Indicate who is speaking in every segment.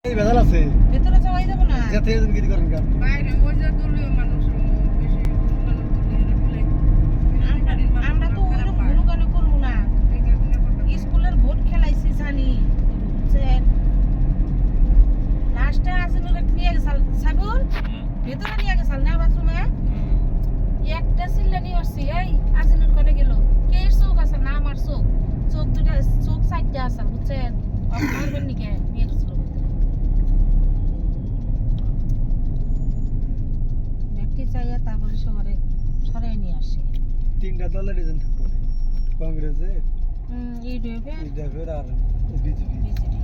Speaker 1: এই ভেজাল আছে
Speaker 2: ভেতরে যাওয়াই যাব না
Speaker 1: যেতে গিরি করেন কাম
Speaker 3: বাইরে ওই যে দলীয় মানুষ বেশি মানুষ দলীয় বলে
Speaker 2: আমরা তো ওইরকম গুণগান করবো না স্কুলের ভোট খেলাইছি জানি বুঝছেন লাস্টে আসলে নিয়ে গেছাল সাইবুল ভেতরে নিয়ে গেছাল না বাথরুমে একটা সিল্লা নিয়ে আসছি এই আসিনুর কোনে গেল কে চোখ আছে না আমার চোখ চোখ দুটা চোখ সাইডটা আছে বুঝছেন মারবেন নি কে নিয়ে গেছিল ব্যক্তি চাইয়া তারপরে শহরে সরাই নিয়ে আসি
Speaker 1: তিনটা দলের এজেন্ট থাকবো কংগ্রেসে
Speaker 2: ইউডিএফে
Speaker 1: ইডাফের আর বিজেপি
Speaker 2: বিজেপি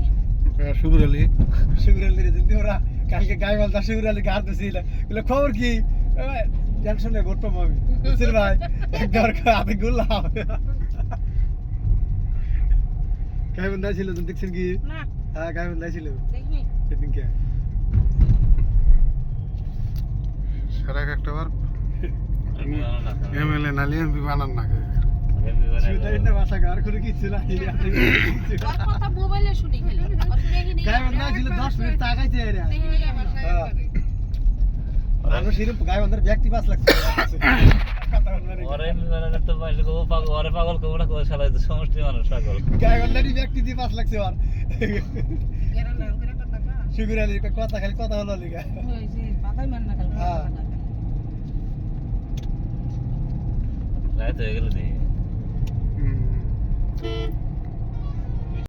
Speaker 4: শুকুর আলী
Speaker 1: শিবিরের এজেন্ট ওরা কালকে গাইবালদা শিবিরালি গার দিছিল বলে খবর কি টেনশন নেই ভোট পাবো আমি বুঝছেন ভাই একবার হাতে গুল্লাম গাইবান্ধা ছিল দেখছেন কি
Speaker 2: না
Speaker 1: হ্যাঁ গাইবান্ধা ছিল
Speaker 2: দেখিনি
Speaker 1: সেদিনকে
Speaker 4: সারা একটা বার এমএলএ নালি এমপি বানান না
Speaker 1: সুদাইনা ভাষা গার করে কিছু না
Speaker 2: ওর কথা মোবাইলে শুনি খালি ওর দেখিনি
Speaker 1: গাইবান্ধা ছিল 10 মিনিট তাকাইছে এরা মানুষ এরকম গাইবান্ধার ব্যক্তি 5 লাখ
Speaker 5: ওরে মানে তো বাইরে কো পাগল ওরে পাগল কো না কো শালা সমষ্টি মানুষ পাগল
Speaker 1: গাইবান্ধারই ব্যক্তি দিয়ে 5 লাখ আর
Speaker 3: এরা নাম করে কথা কা
Speaker 1: শিবিরালির কথা খালি কথা হলো লিগা
Speaker 2: ওই যে পাতাই মান না কাল
Speaker 1: হ্যাঁ।
Speaker 5: রাত হয়ে গেল দি
Speaker 4: হুম